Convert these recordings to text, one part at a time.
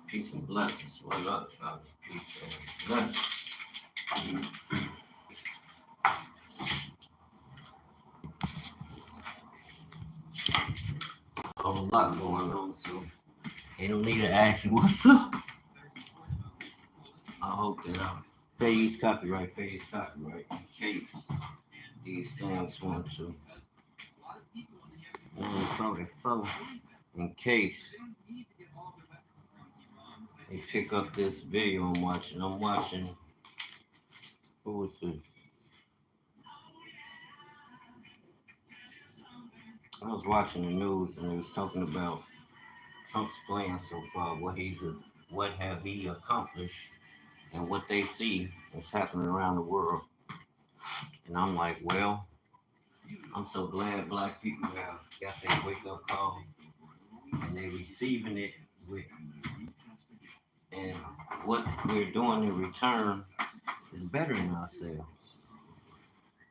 Peace and blessings. What up, fellas? Peace and blessings. A whole lot going on, so ain't no need to ask me what's up. I hope that fair use copyright, in case these things want to. In case they pick up this video I'm watching. I'm watching, what was this? I was watching the news and it was talking about Trump's plan so far, what have he accomplished, and what they see is happening around the world. And I'm like, well, I'm so glad black people have got their wake up call and they receiving it with, and what we're doing in return is bettering ourselves.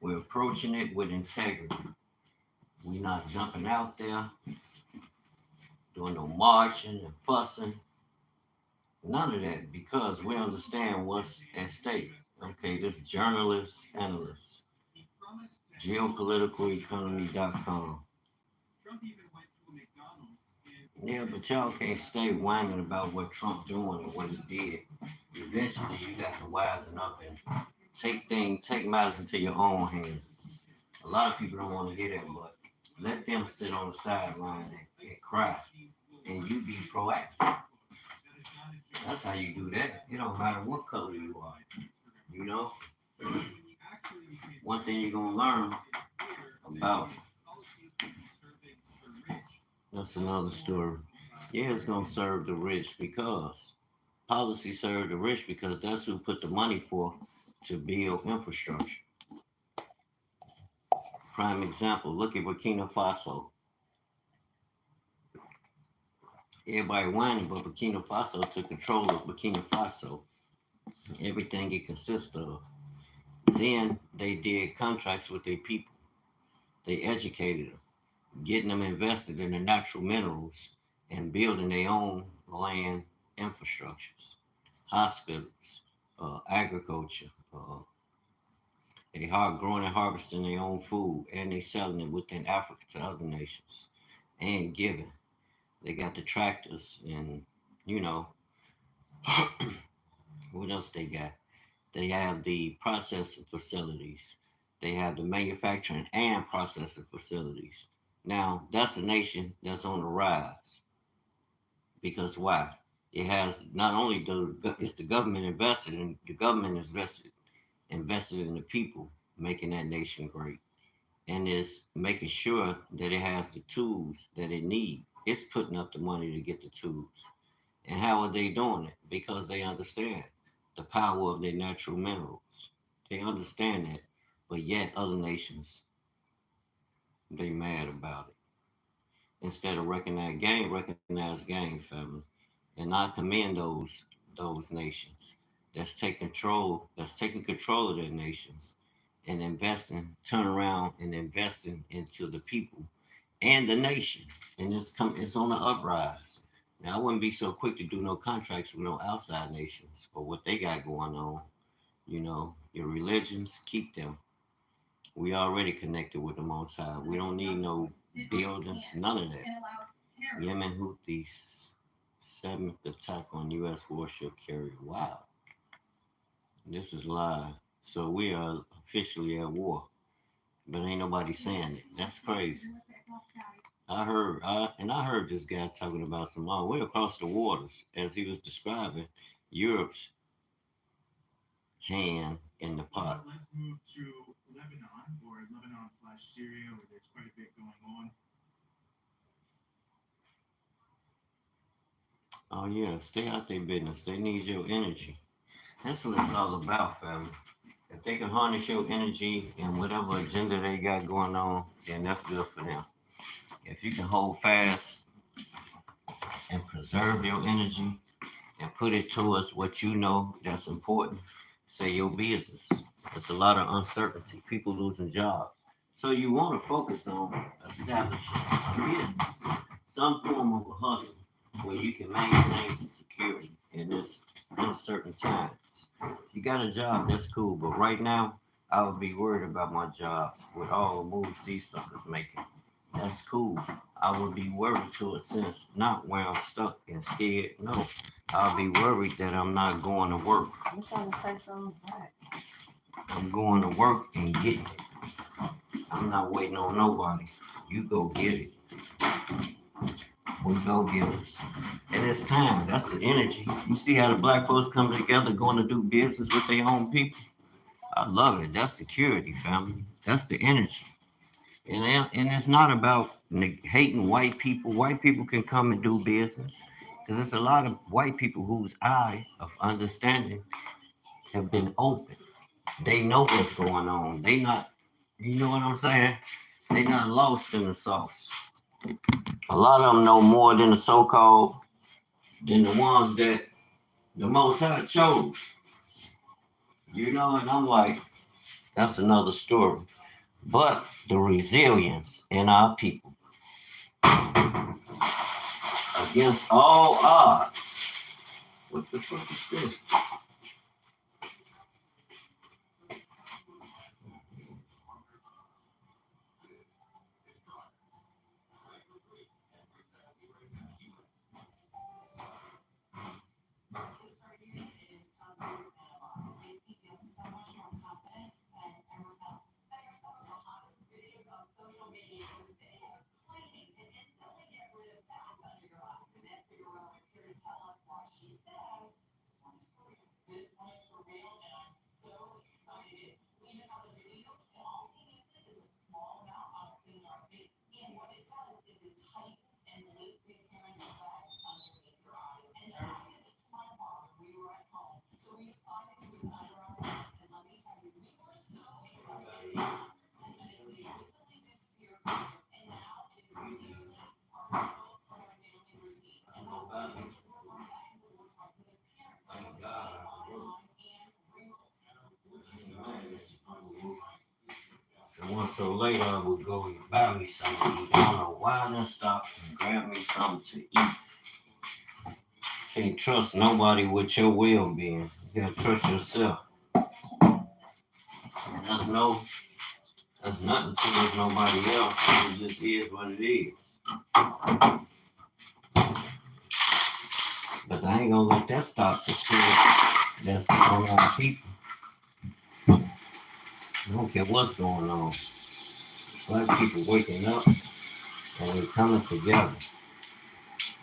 We're approaching it with integrity. We're not jumping out there doing no marching and fussing. None of that, because we understand what's at stake. Okay, this journalist, analyst, geopoliticaleconomy.com. Yeah, but y'all can't stay whining about what Trump doing and what he did. Eventually, you got to wisen up and take matters into your own hands. A lot of people don't want to hear that, but let them sit on the sideline and cry, and you be proactive. That's how you do that. It don't matter what color you are. You know, one thing you're gonna learn about. That's another story. Yeah, it's gonna serve the rich because policy serve the rich because that's who put the money for to build infrastructure. Prime example, look at Burkina Faso. Everybody whining, but Burkina Faso took control of Burkina Faso, everything it consists of. Then they did contracts with their people. They educated them, getting them invested in the natural minerals and building their own land infrastructures, hospitals, agriculture. They hard growing and harvesting their own food, and they selling it within Africa to other nations and giving. They got the tractors, and you know what else they got? They have the processing facilities. They have the manufacturing and processing facilities. Now, that's a nation that's on the rise. Because why? It has not only it's the government invested in the government is invested in the people, making that nation great. And is making sure that it has the tools that it needs. It's putting up the money to get the tools. And how are they doing it? Because they understand the power of their natural minerals. They understand that, but yet other nations, they mad about it. Instead of recognize game, family. And I commend those nations that's taking control of their nations and investing, turn around and investing into the people and the nation. And it's on the uprise. Now I wouldn't be so quick to do no contracts with no outside nations for what they got going on. You know, your religions, keep them. We already connected with the Most High. We don't need no buildings, none of that. Yemen Houthis, seventh attack on U.S. warship carrier. Wow, this is live. So we are officially at war, but ain't nobody saying it. That's crazy. I heard this guy talking about some long way across the waters as he was describing Europe's hand in the pot. Let's move to Lebanon or Lebanon/Syria, where there's quite a bit going on. Oh yeah, stay out their business. They need your energy. That's what it's all about, family. If they can harness your energy and whatever agenda they got going on, then that's good for them. If you can hold fast and preserve your energy and put it towards what you know that's important, say your business. There's a lot of uncertainty, people losing jobs. So you want to focus on establishing a business, some form of a hustle, where you can maintain some security in this uncertain times. You got a job, that's cool, but right now, I would be worried about my jobs with all the moves these suckers making. That's cool. I would be worried to a sense, not where I'm stuck and scared. No, I'll be worried that I'm not going to work. I'm trying to take those back. I'm going to work and getting it. I'm not waiting on nobody. You go get it. We go getters. And it's time. That's the energy. You see how the black folks come together going to do business with their own people? I love it. That's security, family. That's the energy. And it's not about hating white people. White people can come and do business because there's a lot of white people whose eye of understanding have been open. They know what's going on. They not, you know what I'm saying? They not lost in the sauce. A lot of them know more than the so-called, than the ones that the Most High chose. You know, and I'm like, that's another story. But the resilience in our people against all odds. What the fuck is this? Thank God. And once so later, I would go and buy me something to eat. I don't know why I didn't stop and grab me something to eat. Can't trust nobody with your well-being. You gotta trust yourself. And that's nothing towards nobody else. It just is what it is. But I ain't gonna let that stop the spirit that's on our people. I don't care what's going on. Black people waking up and they coming together.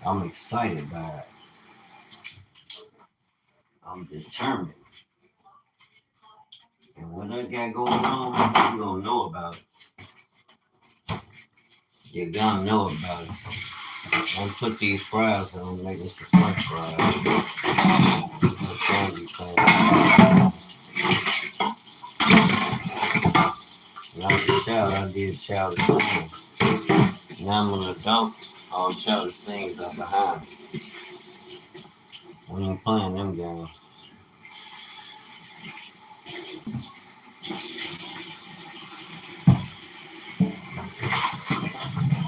I'm excited by it. I'm determined. And what I got going on, you gonna know about it. You're gonna know about it. I'm gonna put these fries on, make them some French fries. When I was a child, I did childish things. Now I'm an adult, all childish things are behind me. We ain't playing them games.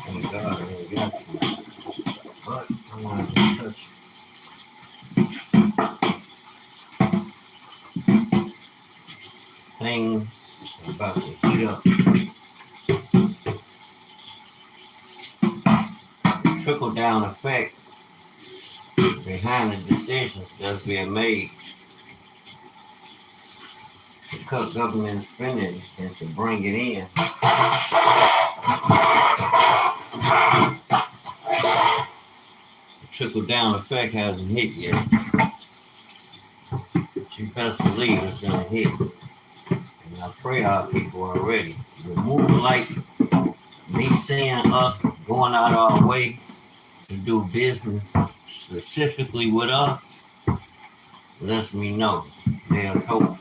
Thank God I ain't got to. But I wanted to touch things about to heat up. The trickle down effect behind the decisions that's being made to cut government spending and to bring it in. The trickle down effect hasn't hit yet. But you best believe it's gonna hit. And I pray our people are ready. The move like me saying us going out our way to do business specifically with us lets me know there's hope.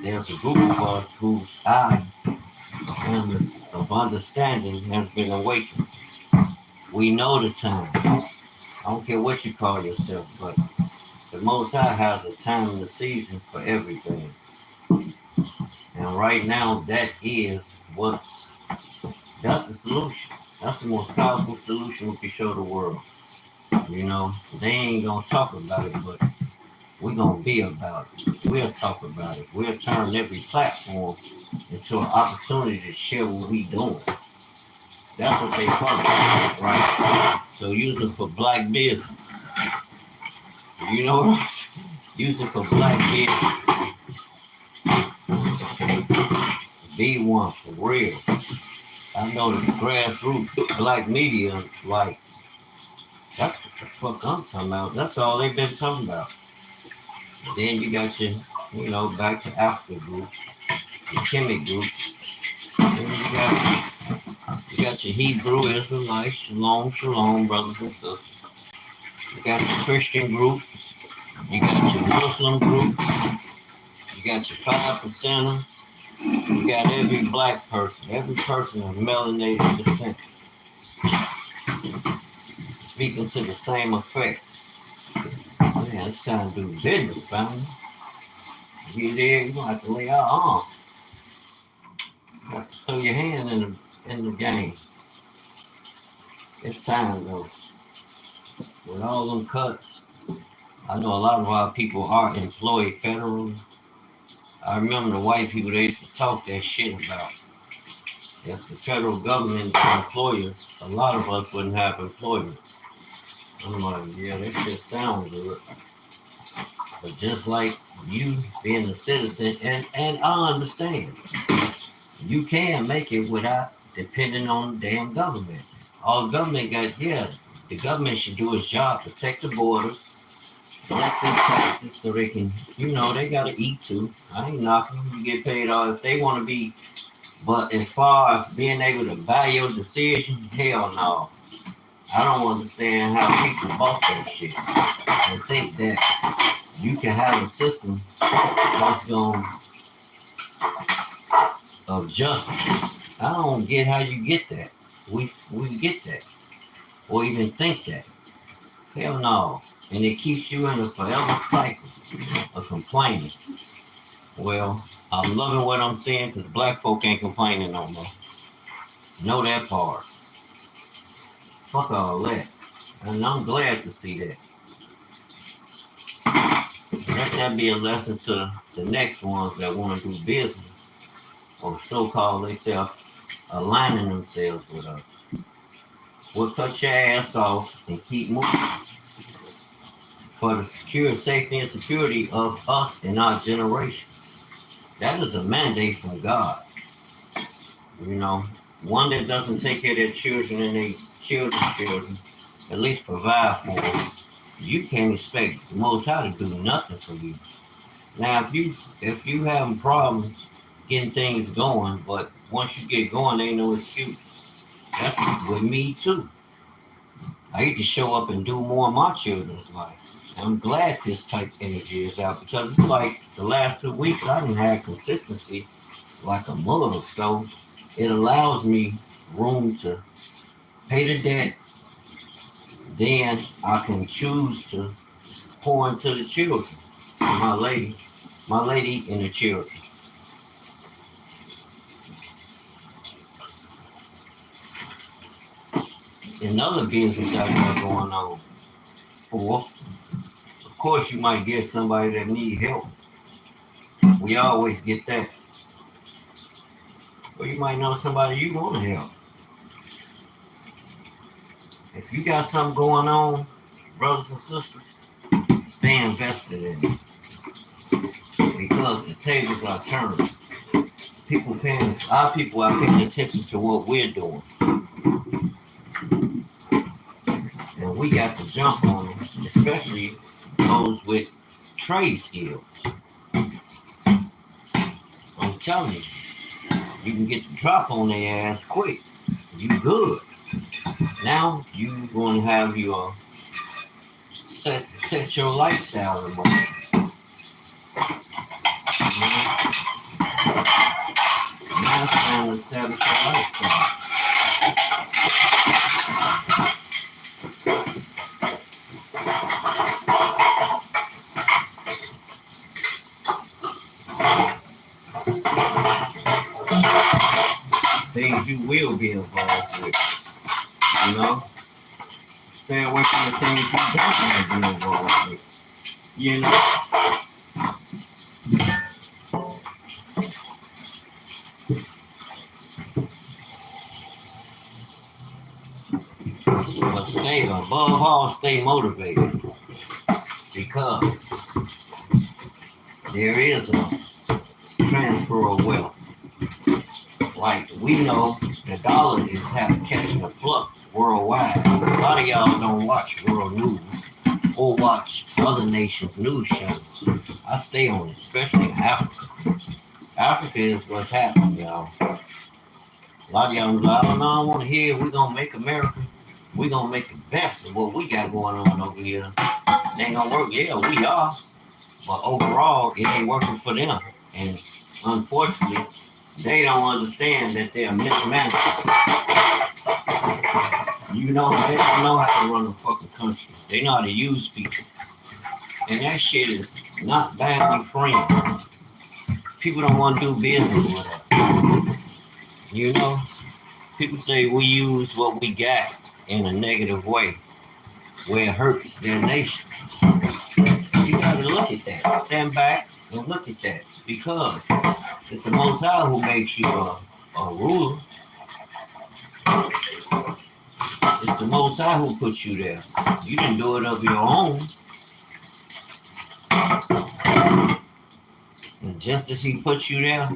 There's a group of us whose eye of understanding has been awakened. We know the time. I don't care what you call yourself, but the Most High has a time and a season for everything. And right now, that's the solution. That's the most powerful solution we can show the world. You know, they ain't gonna talk about it, but we're gonna be about it. We'll talk about it. We'll turn every platform into an opportunity to share what we doing. That's what they call it, right? So use it for black business. You know what I'm saying? Use it for black business. Be one for real. I know the grassroots black media, like, that's what the fuck I'm talking about. That's all they've been talking about. Then you got your, back to Africa group, your Kemet group. Then you got your Hebrew Israelites, shalom, shalom, brothers and sisters. You got your Christian groups. You got your Muslim groups. You got your 5%ers. You got every black person, every person of melanated descent speaking to the same effect. Man, it's time to do business, family. You there, you gonna have to lay out arms. You have to throw your hand in the game. It's time though. With all them cuts, I know a lot of our people are employed federally. I remember the white people they used to talk that shit about. If the federal government was employers, a lot of us wouldn't have employment. I'm like, yeah, that shit sounds good. But just like you being a citizen, and I understand, you can make it without depending on the damn government. All the government got, yeah, the government should do its job, protect the borders, collect their taxes so they can, they gotta eat too. I ain't knocking them. You get paid all if they want to be. But as far as being able to buy your decision, hell no. I don't understand how people bought that shit and think that you can have a system that's going of justice. I don't get how you get that. We get that or even think that. Hell no. And it keeps you in a forever cycle of complaining. Well, I'm loving what I'm seeing because black folk ain't complaining no more. Know that part. Fuck all that. And I'm glad to see that. Let that be a lesson to the next ones that want to do business or so-called themselves aligning themselves with us. We'll cut your ass off and keep moving for the secure, safety, and security of us and our generation. That is a mandate from God. You know, one that doesn't take care of their children and their children's children, at least provide for them. You can't expect the Most High to do nothing for you. Now, if you having problems getting things going, but once you get going, ain't no excuse. That's with me too. I need to show up and do more in my children's life. I'm glad this type energy is out because it's like the last 2 weeks I didn't have consistency like a mother. So it allows me room to pay the debts. Then I can choose to pour into the children. My lady and the children. Another business I got going on. Or, of course, you might get somebody that need help. We always get that. Or you might know somebody you want to help. If you got something going on, brothers and sisters, stay invested in it. Because the tables are turning. Our people are paying attention to what we're doing. And we got to jump on them, especially those with trade skills. I'm telling you, you can get the drop on their ass quick. You good. Now you going to have your set your lifestyle in motion. Now it's time to establish your lifestyle. Things you will be involved with. You know? Stay away from the things you don't want to be involved with. You know? But stay, above all, stay motivated. Because there is a transfer of wealth. Like we know the dollar is catching a flux worldwide. A lot of y'all don't watch world news or watch other nations' news shows. I stay on it, especially in Africa. Africa is what's happening, y'all. A lot of y'all be like, I don't want to hear we're gonna make America. We're gonna make the best of what we got going on over here. It ain't gonna work. Yeah, we are. But overall, it ain't working for them. And unfortunately, they don't understand that they're mismanaged. You know, they don't know how to run a fucking country. They know how to use people. And that shit is not badly framed. People don't want to do business with us. You know, people say we use what we got in a negative way, where it hurts their nation. You gotta look at that. Stand back and look at that. Because it's the Most High who makes you a ruler. It's the Most High who puts you there. You didn't do it of your own. And just as he puts you there,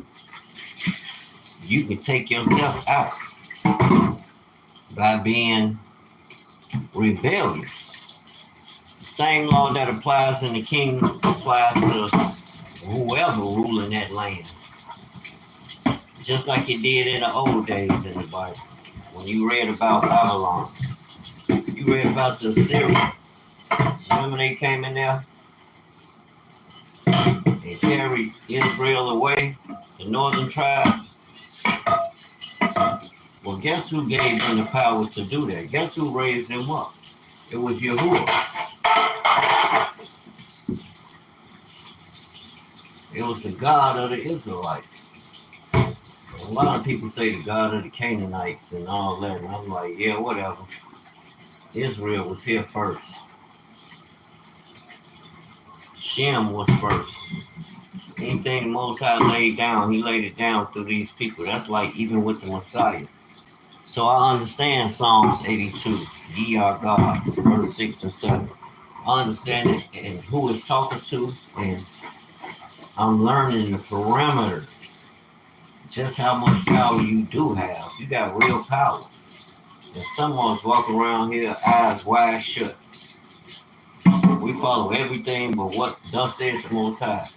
you can take yourself out by being rebellious. The same law that applies in the kingdom applies to whoever ruling that land. Just like it did in the old days in the Bible. When you read about Babylon, you read about the Assyrians. Remember they came in there? They carried Israel away, the northern tribes. Well, guess who gave them the power to do that? Guess who raised them up? It was Yahuwah. It was the God of the Israelites. A lot of people say the God of the Canaanites and all that, and I'm like, yeah, whatever. Israel was here first. Shem was first. Anything the Most High laid down, he laid it down through these people. That's like even with the Messiah. So I understand Psalms 82, ye are gods, verse 6 and 7. I understand it and who it's talking to, and I'm learning the parameter. Just how much power you do have. You got real power. And some of us walk around here eyes wide shut. We follow everything but what thus says the Most High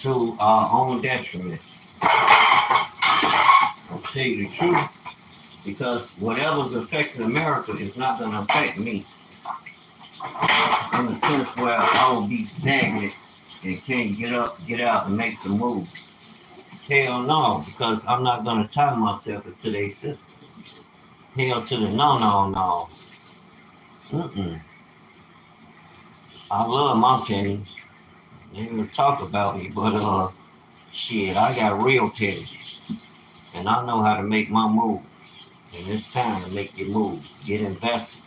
to our own detriment. I'll tell you the truth, because whatever's affecting America is not going to affect me. In the sense where I will be stagnant and can't get out and make some moves. Hell no, because I'm not going to tie myself into their system. Hell to the no. I love my kings. They don't talk about me, but shit, I got real kings. And I know how to make my move. And it's time to make your move. Get invested.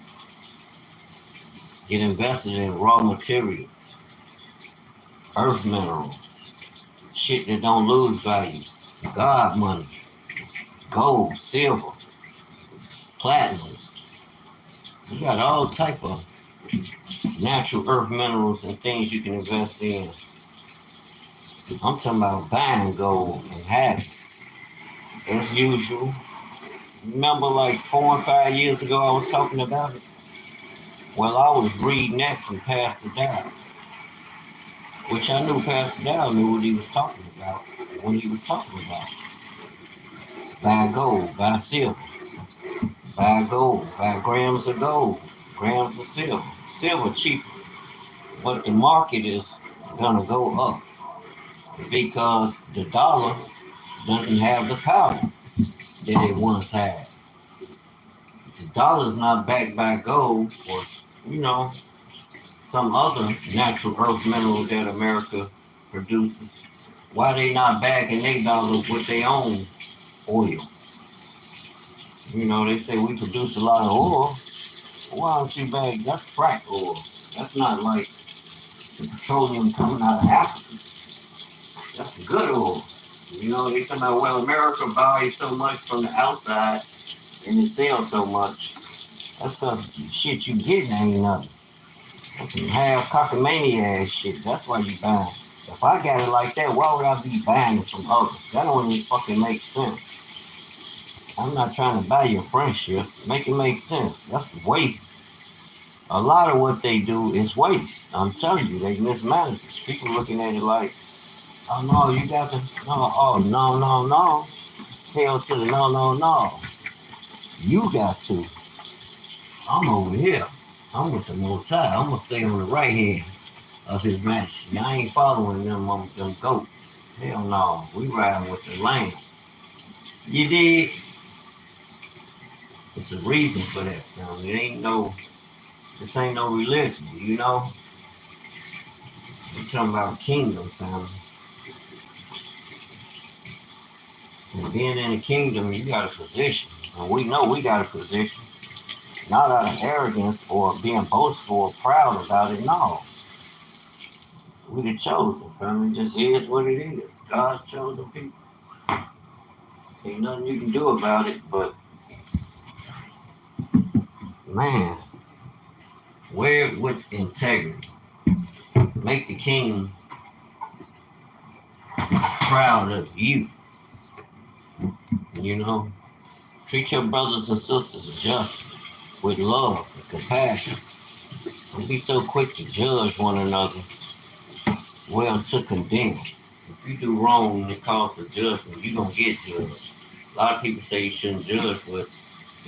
Get invested in raw materials. Earth minerals. Shit that don't lose value. God money. Gold, silver, platinum. You got all type of natural earth minerals and things you can invest in. I'm talking about buying gold and having it. As usual. Remember like 4 and 5 years ago I was talking about it? Well, I was reading that from Pastor Dow. Which I knew Pastor Dow knew what he was talking about when he was talking about it. Buy gold, buy silver. Buy gold, buy grams of gold, grams of silver. Silver cheaper. But the market is gonna go up because the dollar doesn't have the power that it once had. The dollar is not backed by gold or, some other natural earth mineral that America produces. Why they not backing their dollar with their own oil? They say we produce a lot of oil. Why don't you bag? That's crack oil. That's not like the petroleum coming out of Africa. That's good oil. You know, they talking about, well, America buys so much from the outside and it sells so much. That's because shit you getting ain't nothing. That's some half cockamania ass shit. That's why you buying. If I got it like that, why would I be buying it from others? That don't even fucking make sense. I'm not trying to buy your friendship. Make it make sense. That's waste. A lot of what they do is waste. I'm telling you, they mismanage it. People looking at it like, oh no, you got to, no, oh no, no, no. Hell to the no, no, no. You got to. I'm over here. I'm with the Most High. I'm gonna stay on the right hand of His Majesty. I ain't following them goats. Hell no. We riding with the lamb. You did. It's a reason for that. Now, this ain't no religion. You know. We talking about kingdom, family. And being in the kingdom, you got a position. And we know we got a position. Not out of arrogance or being boastful or proud about it. No. We the chosen, family. It just is what it is. God's chosen people. Ain't nothing you can do about it, but man, wear it with integrity. Make the king proud of you. You know, treat your brothers and sisters just with love and compassion. Don't be so quick to judge one another. Well, to condemn. If you do wrong and it calls for judgment, you're gonna get judged. A lot of people say you shouldn't judge, but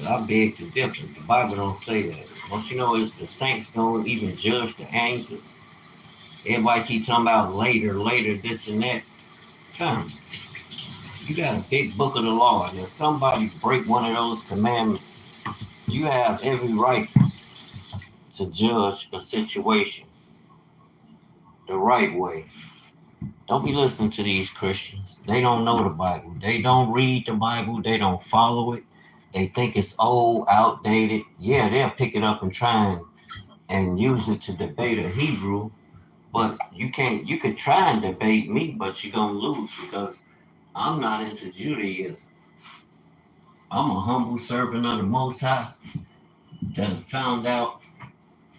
I beg to differ. The Bible don't say that. Don't you know if the saints don't even judge the angels? Everybody keep talking about later, this and that. Come, you got a big book of the law, and if somebody break one of those commandments, you have every right to judge a situation the right way. Don't be listening to these Christians. They don't know the Bible. They don't read the Bible. They don't follow it. They think it's old, outdated. Yeah, they'll pick it up and try and use it to debate a Hebrew. But you can't. You could try and debate me, but you're gonna lose because I'm not into Judaism. I'm a humble servant of the Most High that has found out.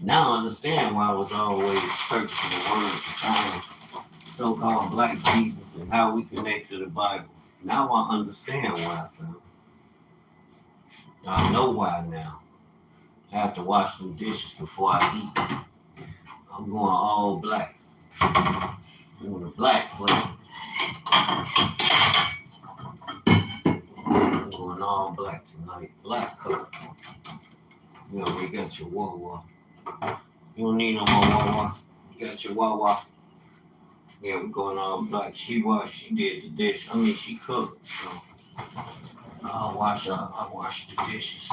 Now I understand why I was always searching for the word to find so-called black Jesus and how we connect to the Bible. Now I understand why, fam. I know why now. I have to wash some dishes before I eat. I'm going all black. I'm on a black plate. I'm going all black tonight. Black color. You already got your Wawa. You don't need no more Wawa. You got your Wawa. Yeah, we're going all black. She did the dish. I mean, she cooked. So I'll wash the dishes.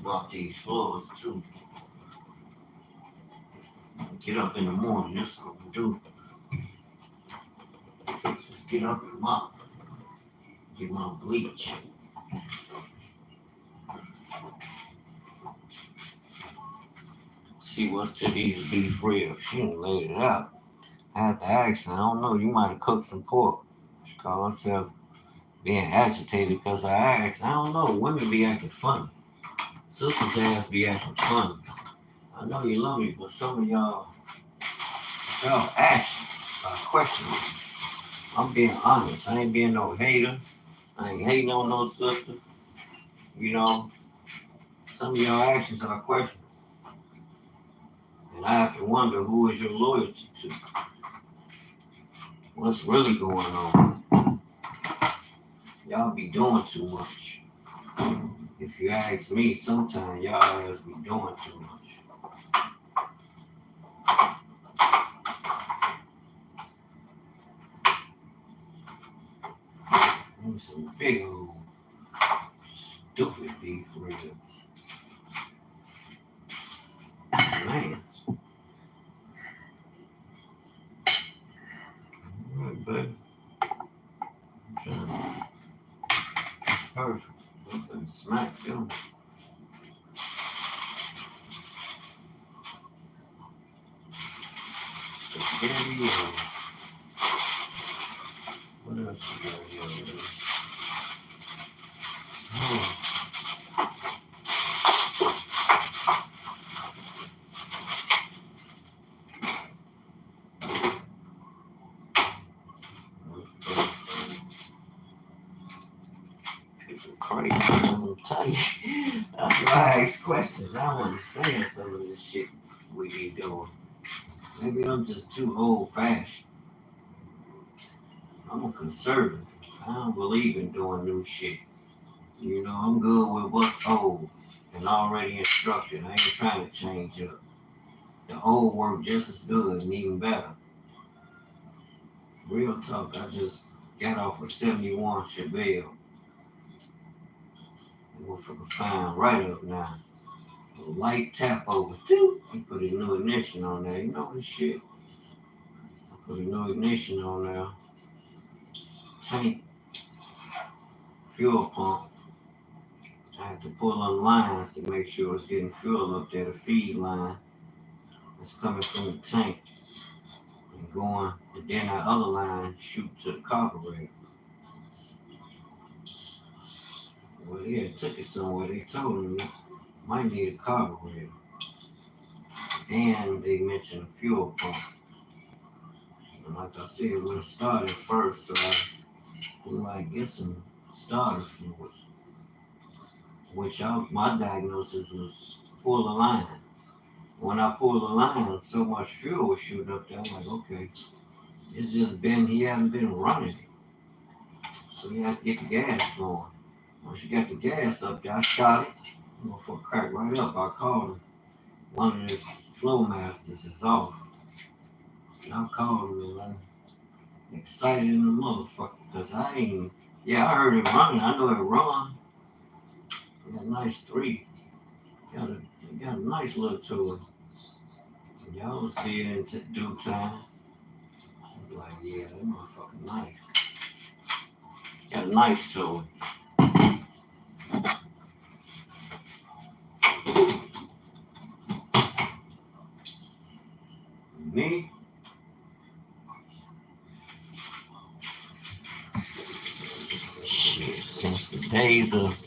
Mop these floors too. Get up in the morning. That's what we do. Just get up and mop. Get my bleach. See what's to these beef ribs. She done laid it out. I have to ask her. I don't know. You might have cooked some pork. She called herself being agitated because I asked. I don't know. Women be acting funny. Sisters' ass be acting funny. I know you love me, but some of y'all actions are questionable. I'm being honest. I ain't being no hater. I ain't hating on no sister. You know, some of y'all actions are questionable. And I have to wonder who is your loyalty to? What's really going on? Y'all be doing too much. If you ask me, sometimes y'all ass be doing too much. Some big old stupid beef ribs. Man. All right, buddy. I'm trying to perfect. Smack them. spaghetti or what else you got here? Oh. People crazy. I'm gonna tell you. That's why I ask questions. I don't understand some of this shit we be doing. Maybe I'm just too old fashioned. I'm a conservative. I don't believe in doing new shit. You know, I'm good with what's old and already instructed. I ain't trying to change up. The old work just as good and even better. Real talk, I just got off of 71 Chevelle. Motherfucker fine right up now. A light tap over. He put a new ignition on there. You know this shit. I put a new ignition on there. Tank. Fuel pump. I have to pull on lines to make sure it's getting fuel up there. The feed line that's coming from the tank and going, and then that other line shoot to the carburetor. Well, yeah, took it somewhere. They told me might need a carburetor, and they mentioned a fuel pump. And like I said, when it started first, so we might get some starter fluid, which my diagnosis was full of lines. When I pulled the line, so much fuel was shooting up there. I'm like, okay, it's just been, he hasn't been running it. So you have to get the gas going. Once you got the gas up there, I shot it. Motherfucker cracked right up. I called him. One of his flow masters is off. And I called him and I'm excited in the motherfucker. Because I heard it running. I know it run. It got a nice 3. Got a nice little to it. Y'all will see it in due time. I was like, yeah, that motherfucker nice. Got a nice to it. Me? Shit, since the days of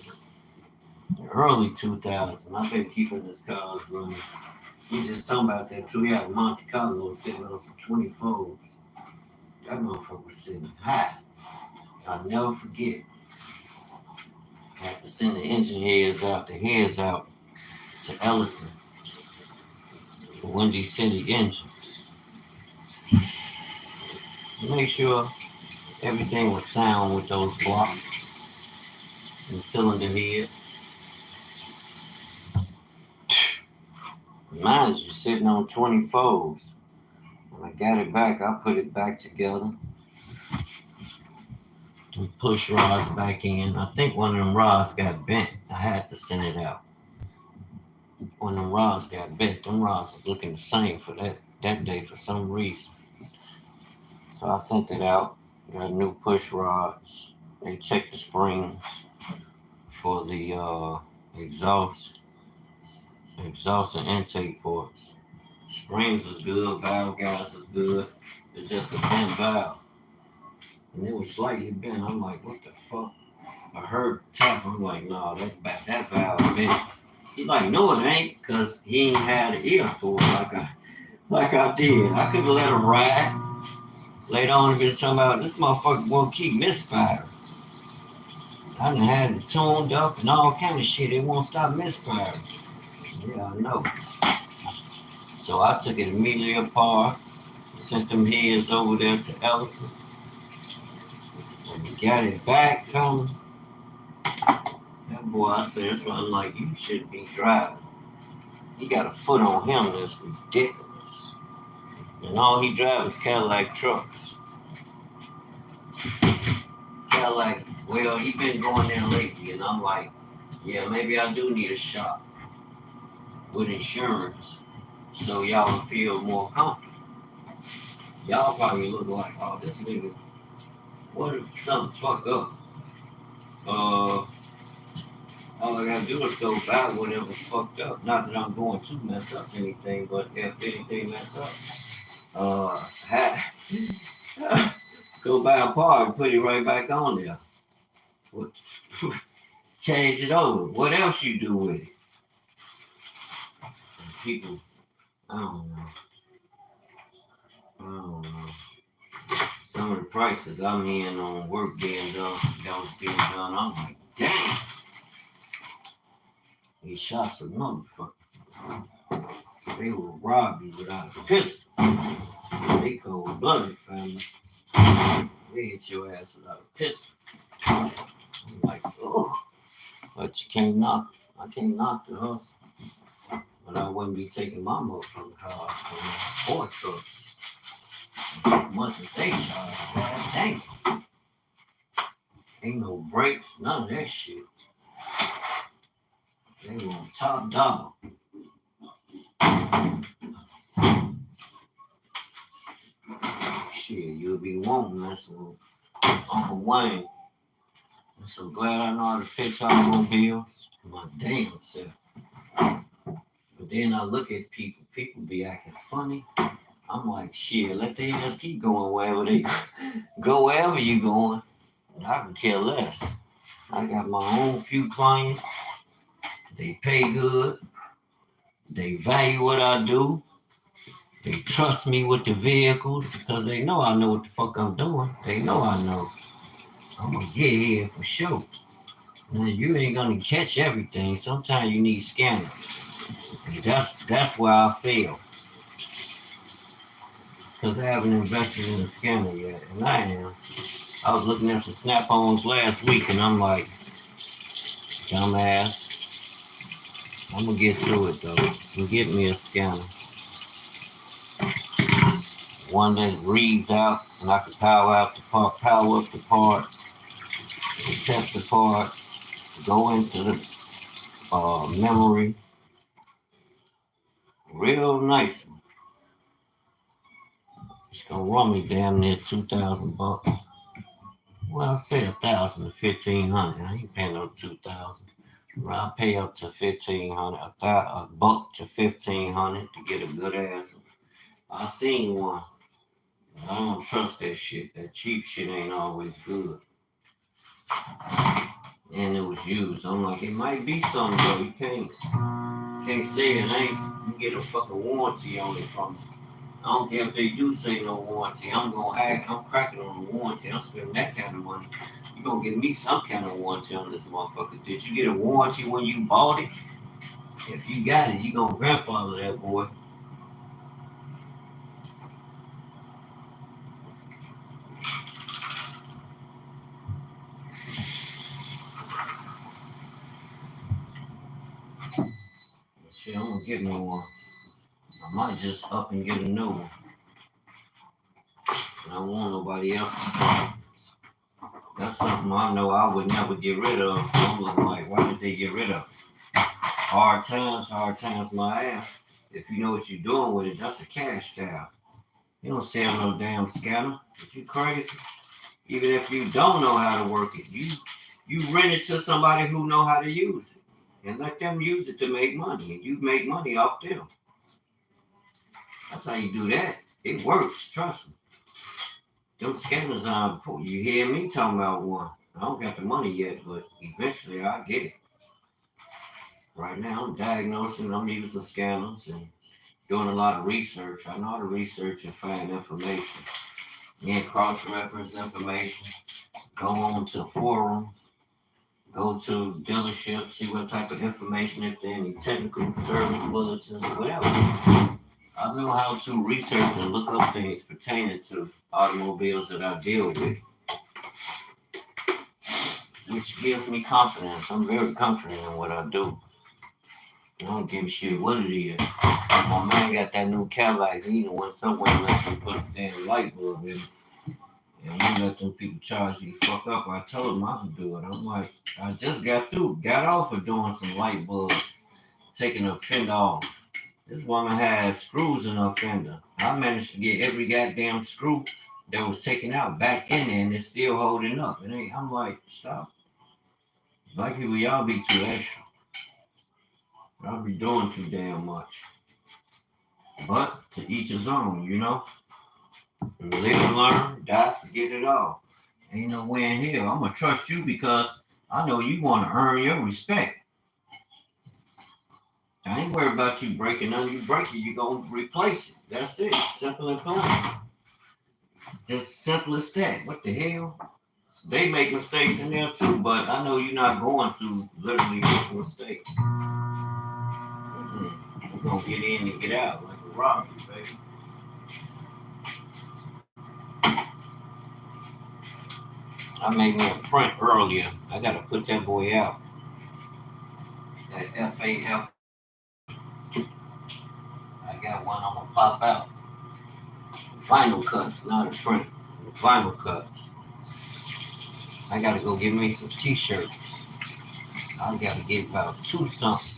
the early 2000s, I've been keeping this cars running. We just talking about that too. We had Monte Carlo sitting on some 24s. That motherfucker was sitting high. I'll never forget. I had to send the heads out to Ellison for Windy City Engine. Make sure everything was sound with those blocks and cylinder head. Mind you, sitting on 24s. When I got it back, I put it back together. And push rods back in. I think one of them rods got bent. I had to send it out. When them rods got bent, them rods was looking the same for that day for some reason. So I sent it out. Got new push rods. They checked the springs for the exhaust and intake ports. Springs was good, valve gas was good. It's just a bent valve. And it was slightly bent. I'm like, what the fuck? I heard tap. I'm like, nah, that valve bent. He like, no, it ain't, because he ain't had an ear for it like I did. I could have let him ride. Later on, he been talking about this motherfucker won't keep misfiring. I done had it tuned up and all kind of shit. It won't stop misfiring. Yeah, I know. So I took it immediately apart, sent them heads over there to Ellison. And got it back coming. That boy, I said, that's why I'm like, you shouldn't be driving. He got a foot on him that's ridiculous. And all he drives is Cadillac trucks. Cadillac, well, he been going there lately, and I'm like, yeah, maybe I do need a shop with insurance so y'all will feel more comfortable. Y'all probably look like, oh, this nigga, what if something fuck up? All I gotta do is go buy whatever's fucked up. Not that I'm going to mess up anything, but if anything mess up, Hat, go buy a part and put it right back on there. What, change it over. What else you do with it? And people, I don't know. I don't know. Some of the prices I'm in on work being done, that was being done, I'm like, damn. These shots are motherfuckers. They will rob you without a pistol. They cold blooded, family. They hit your ass without a pistol. I'm like, oh, but you can't knock. I can't knock the hustle. But I wouldn't be taking my motherfucking cars from four trucks. As much as they charge, god dang. Ain't no brakes, none of that shit. They want top dollar. Shit, you'll be wanting this one. Uncle Wayne. I'm so glad I know how to fix automobiles. My damn self. But then I look at people be acting funny. I'm like, shit, let their ass keep going wherever they go, wherever you going. I can care less. I got my own few clients. They pay good. They value what I do. They trust me with the vehicles because they know I know what the fuck I'm doing. They know I know. I'm gonna get here for sure. Now you ain't gonna catch everything. Sometimes you need scanners. And that's where I fail. Because I haven't invested in a scanner yet. And I am. I was looking at some snap-ons last week and I'm like, dumbass. I'm gonna get through it though. And get me a scanner. One that reads out and I can power up the part, test the part, go into the memory. Real nice. It's gonna run me damn near $2,000. Well, I say 1,000 to 1,500. I ain't paying no 2,000. I pay up to 1,500, a buck to 1,500 to get a good ass. I seen one. I don't trust that shit. That cheap shit ain't always good. And it was used. I'm like, it might be something though. You can't say it ain't. You get a fucking warranty on it from me. I don't care if they do say no warranty. I'm cracking on the warranty. I'm spending that kind of money. You gonna give me some kind of warranty on this motherfucker. Did you get a warranty when you bought it? If you got it, you gonna grandfather that boy. Shit, I'm gonna get me one. I might just up and get a new one. I don't want nobody else. That's something I know I would never get rid of. So I'm looking like, why did they get rid of it? Hard times my ass. If you know what you're doing with it, that's a cash cow. You don't sell no damn scanner. If you crazy, even if you don't know how to work it, you rent it to somebody who know how to use it, and let them use it to make money, and you make money off them. That's how you do that. It works, trust me. Them scanners are important. You hear me talking about one. I don't got the money yet, but eventually I'll get it. Right now I'm diagnosing, I'm using scanners and doing a lot of research. I know how to research and find information. Then cross-reference information. Go on to forums. Go to dealerships. See what type of information, if there any technical service bulletins, whatever. I know how to research and look up things pertaining to automobiles that I deal with. Which gives me confidence. I'm very confident in what I do. I don't give a shit what it is. My man got that new Cadillac. He went somewhere and let them put a damn light bulb in it. And you let them people charge you the fuck up. I told them I could do it. I'm like, I just got off of doing some light bulbs, taking a fender off. This woman had screws in her fender. I managed to get every goddamn screw that was taken out back in there, and it's still holding up. I'm like, stop. Black people, y'all be too extra. Y'all be doing too damn much. But to each his own, you know? Live and learn, die, forget it all. Ain't no way in hell. I'm gonna trust you because I know you want to earn your respect. I ain't worried about you breaking none. You break it, you gonna replace it. That's it. Simple and plain. Just simple as that. What the hell? They make mistakes in there too, but I know you're not going to literally make a mistake. You're gonna get in and get out like a robber, baby. I made me a print earlier. I gotta put that boy out. That FAF. I got one I'm gonna pop out. Vinyl cuts, not a print. Vinyl cuts. I gotta go get me some t-shirts. I gotta get about two something.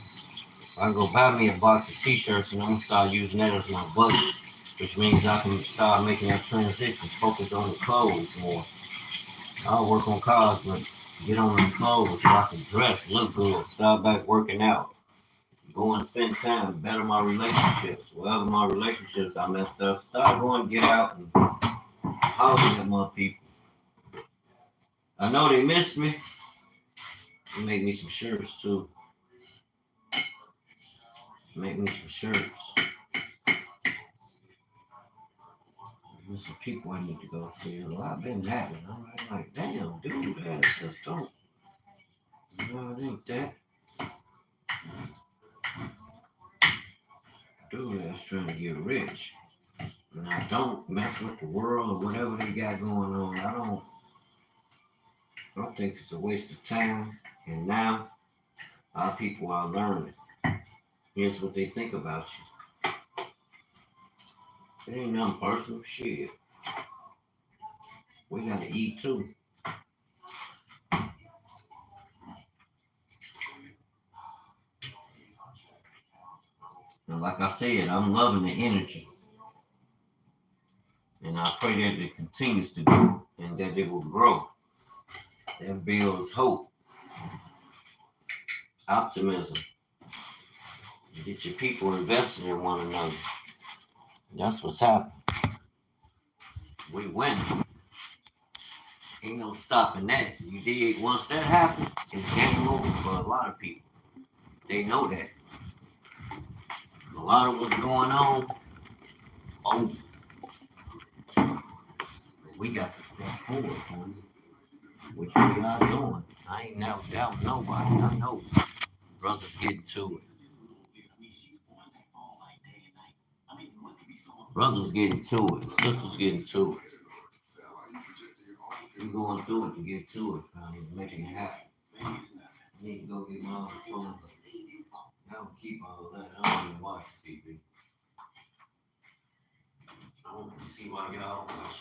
I go buy me a box of t-shirts and I'm gonna start using that as my budget, which means I can start making that transition, focus on the clothes more. I'll work on cars, but get on the clothes so I can dress, look good, start back working out, go and spend time, better my relationships. Whatever my relationships I messed up, start going, get out and holler at my people. I know they miss me. They make me some shirts too. Make me some shirts. There's some people I need to go see. Well, I've been having. I'm like, damn, dude, that just don't. No, it ain't that. Dude, that's trying to get rich. And I don't mess with the world or whatever they got going on. I think it's a waste of time. And now our people are learning. Here's what they think about you. It ain't nothing personal. Shit. We gotta eat too. And like I said, I'm loving the energy. And I pray that it continues to grow and that it will grow. That builds hope, optimism. Get your people invested in one another. That's what's happening. We win. Ain't no stopping that. You dig? Once that happens, it's game over for a lot of people. They know that. A lot of what's going on, over. We got to step forward, homie. Which we are doing. I ain't never doubting nobody. I know brothers getting to it. Brothers getting to it. Sisters getting to it. We going through it to get to it, man. Making it happen. I need to go get my other phone. I don't keep all that. I don't even watch TV. I want to see why y'all watch.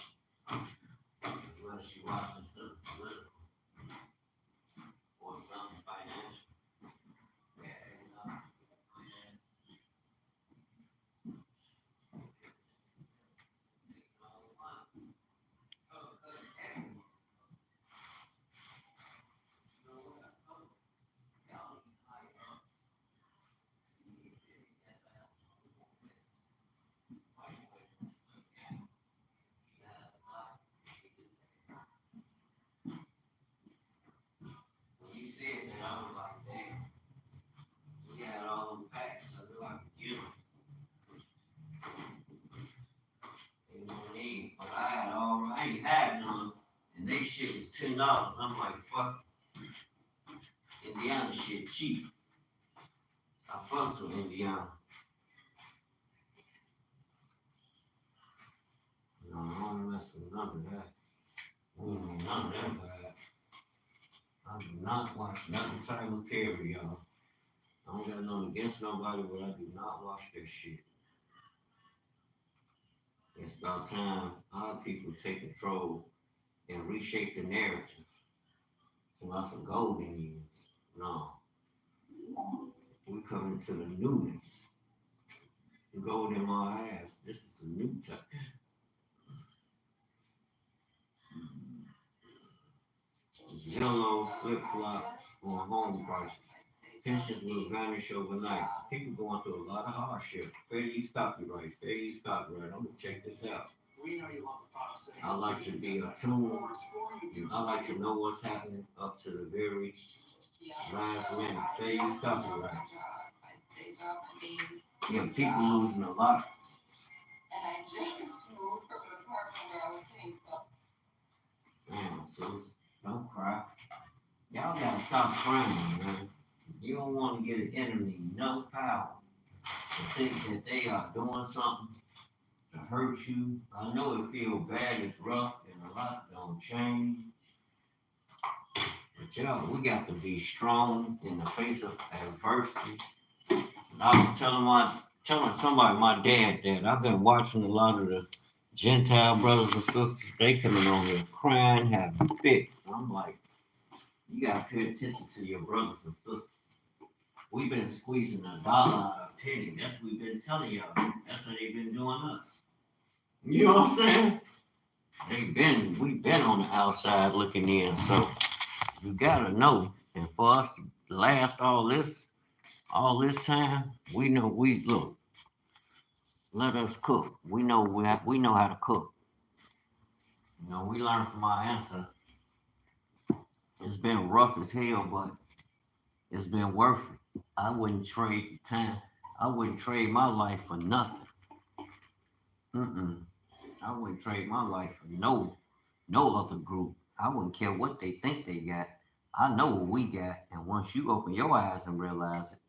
Unless you watching something political or something financial. Yeah, when you said that, I was like, damn, we had all them packs. I knew I could get them. They don't need, but I ain't had none, and they shit was $10. I'm like, fuck, Indiana shit cheap. I fucks with Indiana. You know, I don't mess with none of that. None of that bad. I do not watch nothing Tyler Perry, y'all. I don't got nothing against nobody, but I do not watch that shit. It's about time our people take control and reshape the narrative. It's about some golden years. No, we coming to the newness. Gold in my ass. This is a new time. Yellow flip flops on home prices. Pensions will vanish overnight. People going through a lot of hardship. Fair use copyright. Fair use copyright. I'm gonna check this out. I like to be attuned. I like to know what's happening up to the very last minute. Phase copyright. Yeah, people losing a lot. And I just moved from an apartment where I was paying stuff. Damn, sis, don't cry. Y'all gotta stop crying, man. You don't want to get an enemy no power to think that they are doing something to hurt you. I know it feels bad, it's rough, and a lot don't change. But y'all, we got to be strong in the face of adversity. And I was telling somebody, my dad, that I've been watching a lot of the Gentile brothers and sisters. They coming on here crying, having fits. I'm like, you gotta pay attention to your brothers and sisters. We've been squeezing a dollar out of a penny. That's what we've been telling y'all. That's what they've been doing us. You know what I'm saying? We've been on the outside looking in. So you gotta know. And for us to last all this time, we know look. Let us cook. We know how to cook. You know, we learned from our ancestors. It's been rough as hell, but it's been worth it. I wouldn't trade time. I wouldn't trade my life for nothing. I wouldn't trade my life for no other group. I wouldn't care what they think they got. I know what we got, and once you open your eyes and realize it,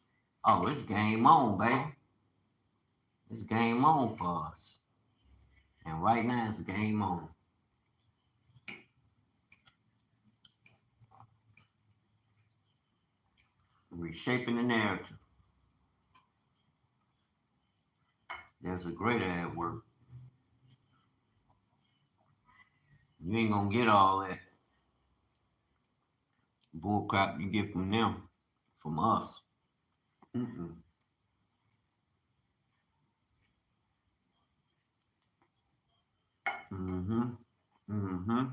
oh, it's game on, baby. It's game on for us. And right now, it's game on. Reshaping the narrative. There's a greater at work. You ain't gonna get all that bullcrap you get from them, from us. Mm-mm. Mm-hmm. Mm-hmm.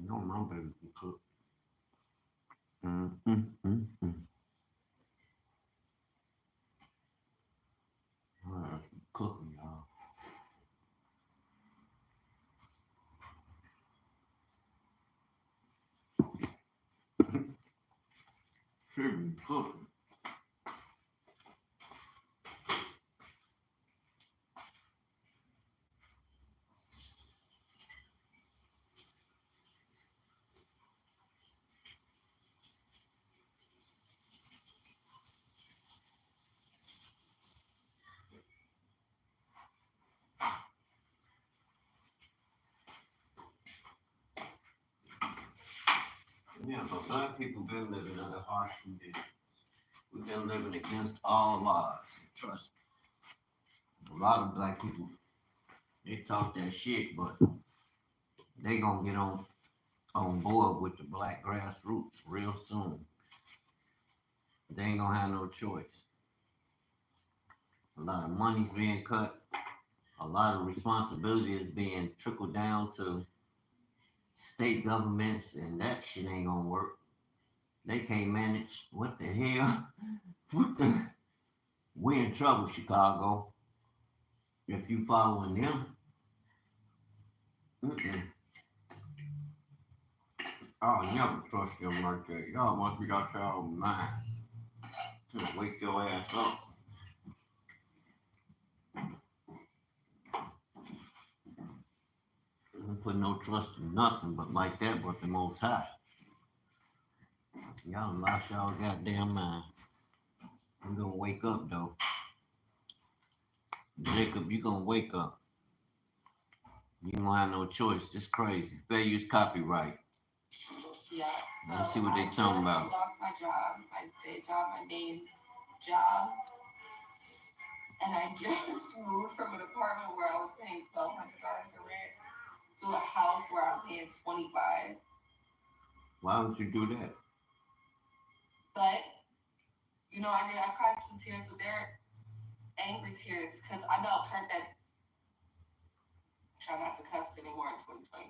No, my baby can cook. Mm-mm-mm-mm. All right, cooking, y'all. Should be cooking. Yeah, but black people been living under harsh conditions. We've been living against all odds. Trust me. A lot of black people, they talk that shit, but they gonna get on board with the black grassroots real soon. They ain't gonna have no choice. A lot of money's being cut. A lot of responsibility is being trickled down to state governments, and that shit ain't gonna work. They can't manage. What the hell? What the? We in trouble, Chicago. If you following them, mm-mm. I'll never trust them like that. Y'all must be out y'all mind. Just wake your ass up. Don't put no trust in nothing but like that, but the Most High. Y'all lost y'all goddamn mind. You gonna wake up though. Jacob, you gonna wake up. You don't have no choice. It's crazy. Fair use copyright. Yeah. Let's see what they talking about. I lost my job, my day job, my main job. And I just moved from an apartment where I was paying $1,200 a rent to a house where I'm paying $25. Why would you do that? But I cried some tears, but they're angry tears because I know I've heard that. Try not to cuss anymore in 2025.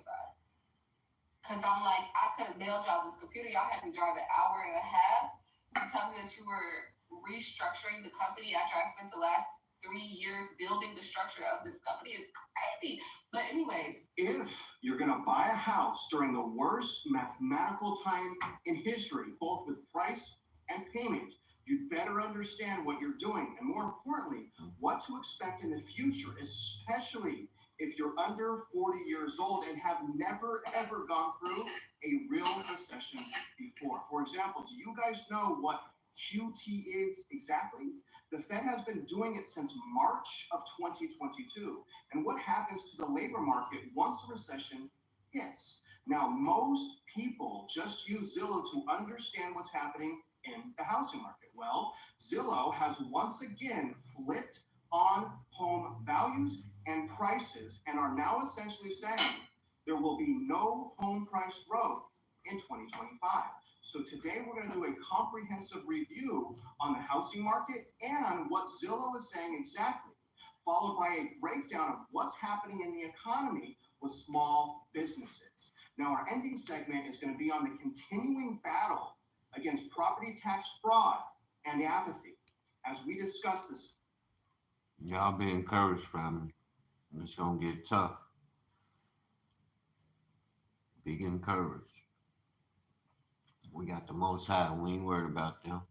Because I'm like, I could have mailed y'all this computer. Y'all had me drive an hour and a half. You tell me that you were restructuring the company after I spent the last 3 years building the structure of this company is crazy. But anyways, if you're going to buy a house during the worst mathematical time in history, both with price and payment, you'd better understand what you're doing, and more importantly, what to expect in the future, especially if you're under 40 years old and have never ever gone through a real recession before. For example, do you guys know what QT is exactly? The Fed has been doing it since March of 2022. And what happens to the labor market once a recession hits? Now, most people just use Zillow to understand what's happening in the housing market. Well, Zillow has once again flipped on home values and prices and are now essentially saying there will be no home price growth in 2025. So today we're going to do a comprehensive review on the housing market and what Zillow is saying exactly, followed by a breakdown of what's happening in the economy with small businesses. Now, our ending segment is going to be on the continuing battle against property tax fraud and apathy. As we discuss this, Y'all be encouraged, family. It's gonna get tough. Be encouraged. We got the Most High. We ain't worried about them.